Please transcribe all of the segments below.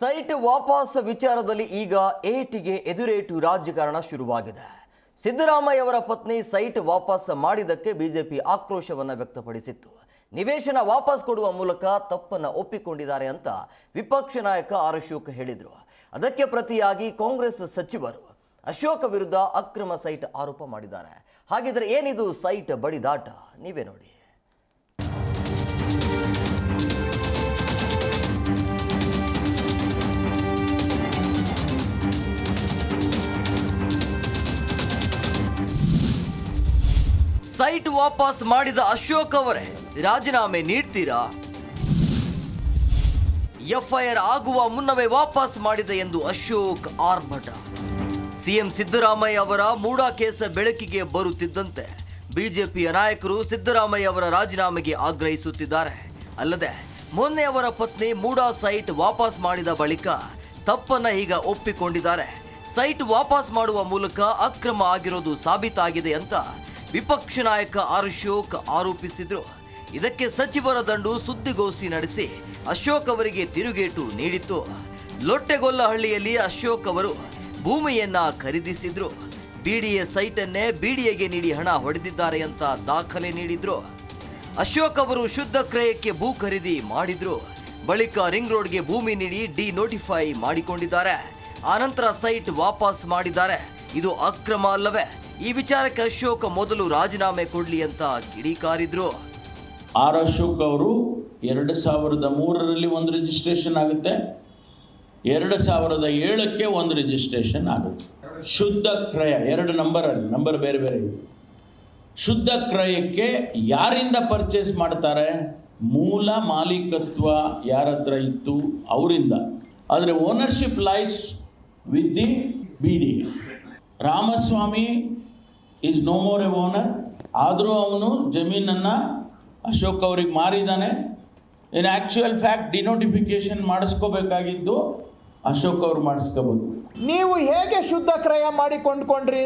Site ವಾಪಸ್ ವಿಚಾರದಲ್ಲಿ ಈಗ ಏಟಿಗೆ ಎದುರೇಟು ರಾಜಕಾರಣ ಶುರುವಾಗಿದೆ. ಸಿದ್ದರಾಮಯ್ಯ ಅವರ ಪತ್ನಿ ಸೈಟ್ ವಾಪಸ್ ಮಾಡಿದ್ದಕ್ಕೆ ಬಿಜೆಪಿ ಆಕ್ರೋಶವನ್ನು ವ್ಯಕ್ತಪಡಿಸಿತ್ತು. ನಿವೇಶನ ವಾಪಸ್ ಕೊಡುವ ಮೂಲಕ ತಪ್ಪನ್ನು ಒಪ್ಪಿಕೊಂಡಿದ್ದಾರೆ ಅಂತ ವಿಪಕ್ಷ ನಾಯಕ ಆರ್ ಅಶೋಕ್ ಹೇಳಿದರು. ಅದಕ್ಕೆ ಪ್ರತಿಯಾಗಿ ಕಾಂಗ್ರೆಸ್ ಸಚಿವರು ಅಶೋಕ್ ವಿರುದ್ಧ ಅಕ್ರಮ ಸೈಟ್ ಆರೋಪ ಮಾಡಿದ್ದಾರೆ. ಹಾಗಿದ್ರೆ ಏನಿದು ಸೈಟ್ ಬಡಿದಾಟ? ನೀವೇ ನೋಡಿ. ಸೈಟ್ ವಾಪಸ್ ಮಾಡಿದ ಅಶೋಕ್ ಅವರೇ ರಾಜೀನಾಮೆ ನೀಡ್ತೀರಾ? ಎಫ್ಐಆರ್ ಆಗುವ ಮುನ್ನವೇ ವಾಪಸ್ ಮಾಡಿದೆ ಎಂದು ಅಶೋಕ್ ಆರ್ಭಟ. ಸಿಎಂ ಸಿದ್ದರಾಮಯ್ಯ ಅವರ ಮೂಡಾ ಕೇಸ್ ಬೆಳಕಿಗೆ ಬರುತ್ತಿದ್ದಂತೆ ಬಿಜೆಪಿಯ ನಾಯಕರು ಸಿದ್ದರಾಮಯ್ಯ ಅವರ ರಾಜೀನಾಮೆಗೆ ಆಗ್ರಹಿಸುತ್ತಿದ್ದಾರೆ. ಅಲ್ಲದೆ ಮೊನ್ನೆ ಅವರ ಪತ್ನಿ ಮೂಡಾ ಸೈಟ್ ವಾಪಸ್ ಮಾಡಿದ ಬಳಿಕ ತಪ್ಪನ್ನ ಈಗ ಒಪ್ಪಿಕೊಂಡಿದ್ದಾರೆ. ಸೈಟ್ ವಾಪಸ್ ಮಾಡುವ ಮೂಲಕ ಅಕ್ರಮ ಆಗಿರೋದು ಸಾಬೀತಾಗಿದೆ ಅಂತ ವಿಪಕ್ಷ ನಾಯಕ ಆರ್ ಅಶೋಕ್ ಆರೋಪಿಸಿದ್ರು. ಇದಕ್ಕೆ ಸಚಿವರ ದಂಡು ಸುದ್ದಿಗೋಷ್ಠಿ ನಡೆಸಿ ಅಶೋಕ್ ಅವರಿಗೆ ತಿರುಗೇಟು ನೀಡಿತ್ತು. ಲೊಟ್ಟೆಗೊಲ್ಲಹಳ್ಳಿಯಲ್ಲಿ ಅಶೋಕ್ ಅವರು ಭೂಮಿಯನ್ನ ಖರೀದಿಸಿದ್ರು. ಬಿಡಿಎ ಸೈಟ್ ಅನ್ನೇ ಬಿಡಿಎಗೆ ನೀಡಿ ಹಣ ಹೊಡೆದಿದ್ದಾರೆ ಅಂತ ದಾಖಲೆ ನೀಡಿದ್ರು. ಅಶೋಕ್ ಅವರು ಶುದ್ಧ ಕ್ರಯಕ್ಕೆ ಭೂ ಖರೀದಿ ಮಾಡಿದ್ರು. ಬಳಿಕ ರಿಂಗ್ ರೋಡ್ಗೆ ಭೂಮಿ ನೀಡಿ ಡಿನೋಟಿಫೈ ಮಾಡಿಕೊಂಡಿದ್ದಾರೆ. ಆನಂತರ ಸೈಟ್ ವಾಪಸ್ ಮಾಡಿದ್ದಾರೆ. ಇದು ಅಕ್ರಮ ಅಲ್ಲವೇ? ಈ ವಿಚಾರಕ್ಕೆ ಅಶೋಕ್ ಮೊದಲು ರಾಜೀನಾಮೆ ಕೊಡ್ಲಿ ಅಂತ ಕಿಡಿಕಾರಿದ್ರು. ಆರ್ ಅಶೋಕ್ ಅವರು 2003ರಲ್ಲಿ ಒಂದು ರಿಜಿಸ್ಟ್ರೇಷನ್ ಆಗುತ್ತೆ, 2007ಕ್ಕೆ ಒಂದು ರಿಜಿಸ್ಟ್ರೇಷನ್ ಆಗುತ್ತೆ. ಶುದ್ಧ ಕ್ರಯ 2 ನಂಬರ್ ಬೇರೆ ಬೇರೆ ಇದೆ. ಶುದ್ಧ ಕ್ರಯಕ್ಕೆ ಯಾರಿಂದ ಪರ್ಚೇಸ್ ಮಾಡ್ತಾರೆ? ಮೂಲ ಮಾಲೀಕತ್ವ ಯಾರ ಹತ್ರ ಇತ್ತು ಅವರಿಂದ. ಆದರೆ ownership lies with the BD. Ramaswamy is no more a owner. ಆದರೂ ಅವನು ಜಮೀನನ್ನು ಅಶೋಕ್ ಅವ್ರಿಗೆ ಮಾರಿದ್ದಾನೆ. ಇನ್ ಆ್ಯಕ್ಚುಯಲ್ ಫ್ಯಾಕ್ಟ್ ಡಿನೋಟಿಫಿಕೇಶನ್ ಮಾಡಿಸ್ಕೋಬೇಕಾಗಿದ್ದು ಅಶೋಕ್ ಅವ್ರು ಮಾಡಿಸ್ಕೋಬೋದು. ನೀವು ಹೇಗೆ ಶುದ್ಧ ಕ್ರಯ ಮಾಡಿ ಕೊಂಡ್ಕೊಂಡ್ರಿ?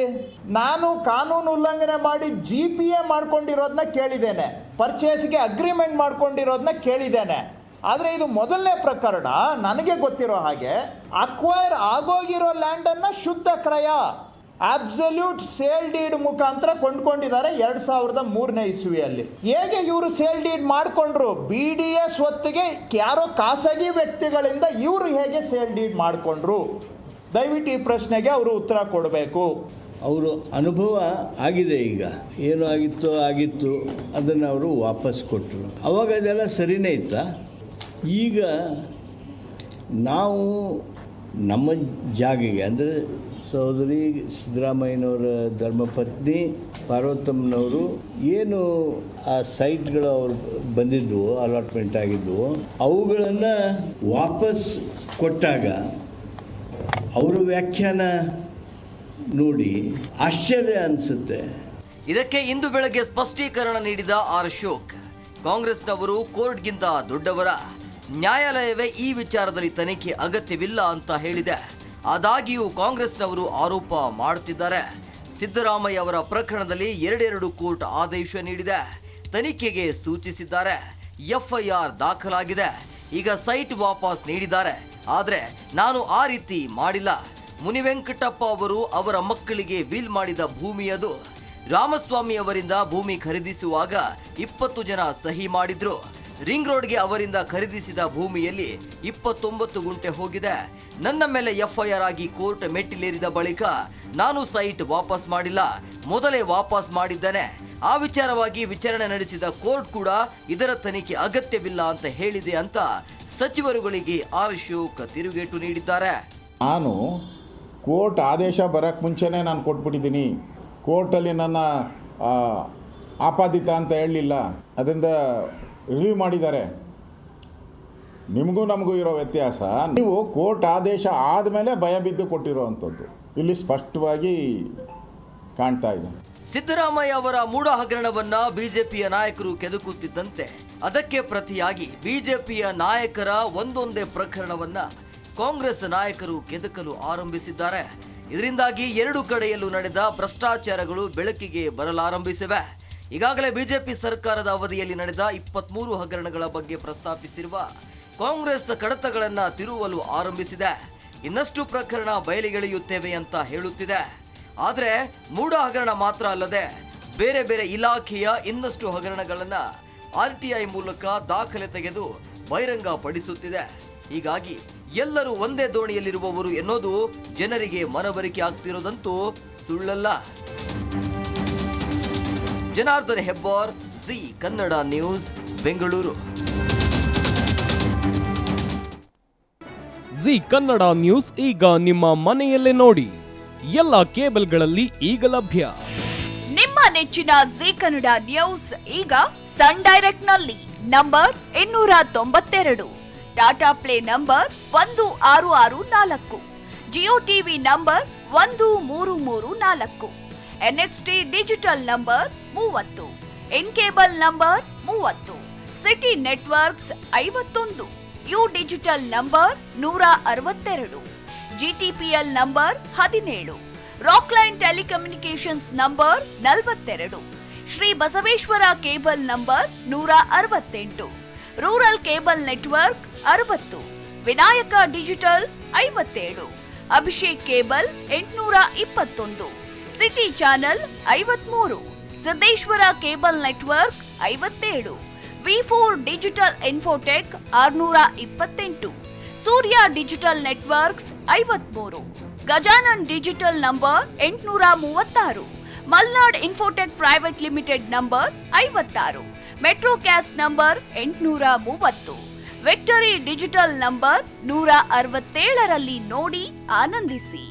ನಾನು ಕಾನೂನು ಉಲ್ಲಂಘನೆ ಮಾಡಿ GPA ಮಾಡ್ಕೊಂಡಿರೋದನ್ನ ಕೇಳಿದ್ದೇನೆ, ಪರ್ಚೇಸ್ಗೆ ಅಗ್ರಿಮೆಂಟ್ ಮಾಡ್ಕೊಂಡಿರೋದನ್ನ ಕೇಳಿದ್ದೇನೆ. ಆದರೆ ಇದು ಮೊದಲನೇ ಪ್ರಕರಣ. ನನಗೆ ಗೊತ್ತಿರೋ ಹಾಗೆ ಅಕ್ವೈರ್ ಆಗೋಗಿರೋ ಲ್ಯಾಂಡನ್ನು ಶುದ್ಧ ಕ್ರಯ ಅಬ್ಸಲ್ಯೂಟ್ ಸೇಲ್ ಡೀಡ್ ಮುಖಾಂತರ ಕೊಂಡ್ಕೊಂಡಿದ್ದಾರೆ 2003ನೇ ಇಸ್ವಿಯಲ್ಲಿ. ಹೇಗೆ ಇವರು ಸೇಲ್ ಡೀಡ್ ಮಾಡಿಕೊಂಡ್ರು? BDA ಸ್ವತ್ತಿಗೆ ಯಾರೋ ಖಾಸಗಿ ವ್ಯಕ್ತಿಗಳಿಂದ ಇವರು ಹೇಗೆ ಸೇಲ್ ಡೀಡ್ ಮಾಡಿಕೊಂಡ್ರು? ದಯವಿಟ್ಟು ಈ ಪ್ರಶ್ನೆಗೆ ಅವರು ಉತ್ತರ ಕೊಡಬೇಕು. ಅವರು ಅನುಭವ ಆಗಿದೆ. ಈಗ ಏನು ಆಗಿತ್ತು ಅದನ್ನು ಅವರು ವಾಪಸ್ ಕೊಟ್ಟರು. ಅವಾಗ ಅದೆಲ್ಲ ಸರಿನೇ ಇತ್ತಾ? ಈಗ ನಾವು ನಮ್ಮ ಜಾಗಿಗೆ ಅಂದರೆ ಸಹೋದರಿ ಸಿದ್ದರಾಮಯ್ಯನವರ ಧರ್ಮಪತ್ನಿ ಪಾರ್ವತಮ್ಮನವರು ಏನು ಆ ಸೈಟ್ಗಳು ಅವ್ರು ಬಂದಿದ್ವು, ಅಲಾಟ್ಮೆಂಟ್ ಆಗಿದ್ವು, ಅವುಗಳನ್ನು ವಾಪಸ್ ಕೊಟ್ಟಾಗ ಅವರ ವ್ಯಾಖ್ಯಾನ ನೋಡಿ ಆಶ್ಚರ್ಯ ಅನಿಸುತ್ತೆ. ಇದಕ್ಕೆ ಇಂದು ಬೆಳಗ್ಗೆ ಸ್ಪಷ್ಟೀಕರಣ ನೀಡಿದ ಆರ್ ಅಶೋಕ್, ಕಾಂಗ್ರೆಸ್ನವರು ಕೋರ್ಟ್ಗಿಂತ ದೊಡ್ಡವರ, ನ್ಯಾಯಾಲಯವೇ ಈ ವಿಚಾರದಲ್ಲಿ ತನಿಖೆ ಅಗತ್ಯವಿಲ್ಲ ಅಂತ ಹೇಳಿದೆ. ಆದಾಗ್ಯೂ ಕಾಂಗ್ರೆಸ್ನವರು ಆರೋಪ ಮಾಡುತ್ತಿದ್ದಾರೆ. ಸಿದ್ದರಾಮಯ್ಯ ಅವರ ಪ್ರಕರಣದಲ್ಲಿ 2 ಕೋರ್ಟ್ ಆದೇಶ ನೀಡಿದೆ, ತನಿಖೆಗೆ ಸೂಚಿಸಿದ್ದಾರೆ. ಎಫ್ಐಆರ್ ದಾಖಲಾಗಿದೆ. ಈಗ ಸೈಟ್ ವಾಪಸ್ ನೀಡಿದ್ದಾರೆ. ಆದರೆ ನಾನು ಆ ರೀತಿ ಮಾಡಿಲ್ಲ. ಮುನಿವೆಂಕಟಪ್ಪ ಅವರು ಅವರ ಮಕ್ಕಳಿಗೆ ವೀಲ್ ಮಾಡಿದ ಭೂಮಿ ಅದು. ರಾಮಸ್ವಾಮಿ ಅವರಿಂದ ಭೂಮಿ ಖರೀದಿಸುವಾಗ 20 ಜನ ಸಹಿ ಮಾಡಿದ್ರು. ರಿಂಗ್ ರೋಡ್ಗೆ ಅವರಿಂದ ಖರೀದಿಸಿದ ಭೂಮಿಯಲ್ಲಿ 29 ಗುಂಟೆ ಹೋಗಿದೆ. ನನ್ನ ಮೇಲೆ ಎಫ್ಐಆರ್ ಆಗಿ ಕೋರ್ಟ್ ಮೆಟ್ಟಿಲೇರಿದ ಬಳಿಕ ನಾನು ಸೈಟ್ ವಾಪಸ್ ಮಾಡಿಲ್ಲ, ಮೊದಲೇ ವಾಪಸ್ ಮಾಡಿದ್ದೇನೆ. ಆ ವಿಚಾರವಾಗಿ ವಿಚಾರಣೆ ನಡೆಸಿದ ಕೋರ್ಟ್ ಕೂಡ ಇದರ ತನಿಖೆ ಅಗತ್ಯವಿಲ್ಲ ಅಂತ ಹೇಳಿದೆ ಅಂತ ಸಚಿವರುಗಳಿಗೆ ಆರ್ ಅಶೋಕ್ ತಿರುಗೇಟು ನೀಡಿದ್ದಾರೆ. ನಾನು ಕೋರ್ಟ್ ಆದೇಶ ಬರೋಕ್ಕೆ ಮುಂಚೆನೇ ನಾನು ಕೊಟ್ಬಿಟ್ಟಿದ್ದೀನಿ. ಕೋರ್ಟಲ್ಲಿ ನನ್ನ ಆಪಾದಿತ ಅಂತ ಹೇಳಲಿಲ್ಲ, ಅದರಿಂದ ರಿವ್ಯೂ ಮಾಡಿದ್ದಾರೆ. ನಿಮಗೂ ನಮಗೂ ಇರೋ ವ್ಯತ್ಯಾಸ, ನೀವು ಕೋರ್ಟ್ ಆದೇಶ ಆದಮೇಲೆ ಭಯ ಬಿದ್ದು ಕೊಟ್ಟಿರೋವಂಥದ್ದು ಇಲ್ಲಿ ಸ್ಪಷ್ಟವಾಗಿ ಕಾಣ್ತಾ ಇದೆ. ಸಿದ್ದರಾಮಯ್ಯ ಅವರ ಮೂಡ ಹಗರಣವನ್ನ ಬಿಜೆಪಿಯ ನಾಯಕರು ಕೆದಕುತ್ತಿದ್ದಂತೆ ಅದಕ್ಕೆ ಪ್ರತಿಯಾಗಿ ಬಿಜೆಪಿಯ ನಾಯಕರ ಒಂದೊಂದೇ ಪ್ರಕರಣವನ್ನ ಕಾಂಗ್ರೆಸ್ ನಾಯಕರು ಕೆದಕಲು ಆರಂಭಿಸಿದ್ದಾರೆ. ಇದರಿಂದಾಗಿ 2 ಕಡೆಯಲ್ಲೂ ನಡೆದ ಭ್ರಷ್ಟಾಚಾರಗಳು ಬೆಳಕಿಗೆ ಬರಲಾರಂಭಿಸಿವೆ. ಈಗಾಗಲೇ ಬಿಜೆಪಿ ಸರ್ಕಾರದ ಅವಧಿಯಲ್ಲಿ ನಡೆದ 23 ಹಗರಣಗಳ ಬಗ್ಗೆ ಪ್ರಸ್ತಾಪಿಸಿರುವ ಕಾಂಗ್ರೆಸ್ ಕಡತಗಳನ್ನ ತಿರುವಲು ಆರಂಭಿಸಿದೆ. ಇನ್ನಷ್ಟು ಪ್ರಕರಣ ಬಯಲಿಗೆಳೆಯುತ್ತೇವೆ ಅಂತ ಹೇಳುತ್ತಿದೆ. ಆದರೆ ಮೂಡ ಹಗರಣ ಮಾತ್ರ ಅಲ್ಲದೆ ಬೇರೆ ಬೇರೆ ಇಲಾಖೆಯ ಇನ್ನಷ್ಟು ಹಗರಣಗಳನ್ನ RTI ಮೂಲಕ ದಾಖಲೆ ತೆಗೆದು ಬಹಿರಂಗ ಪಡಿಸುತ್ತಿದೆ. ಹೀಗಾಗಿ ಎಲ್ಲರೂ ಒಂದೇ ದೋಣಿಯಲ್ಲಿರುವವರು ಎನ್ನೋದು ಜನರಿಗೆ ಮನವರಿಕೆ ಆಗ್ತಿರೋದಂತೂ ಸುಳ್ಳಲ್ಲ. Janardhan Hebbar, G Kannada news, Bengaluru. G Kannada news ಈಗ ನಿಮ್ಮ ಮನೆಯಲ್ಲೇ ನೋಡಿ. ಎಲ್ಲ ಕೇಬಲ್ಗಳಲ್ಲಿ ಈಗ ಲಭ್ಯ. ನಿಮ್ಮ ನೆಚ್ಚಿನ ಜಿ ಕನ್ನಡ ನ್ಯೂಸ್ ಈಗ ಸನ್ ಡೈರೆಕ್ಟ್ ನಲ್ಲಿ number 292, Tata play number 1664, Jio TV number 1334, NXT digital number 30, in cable number 30, city networks 51, U digital number 162, GTPL number 17, Rockline telecommunications number 42, Shri Basaveshwara cable number 168, rural cable network 60, Vinayaka digital 57, Abhishek cable 821, city channel 53, Siddeshwara cable network 57, V4 digital Infotech 628, Surya digital networks 53, Gajanan digital number 836, Malnad Infotech private limited number 56, Metrocast number 830, victory digital number 167ರಲ್ಲಿ ನೋಡಿ ಆನಂದಿಸಿ.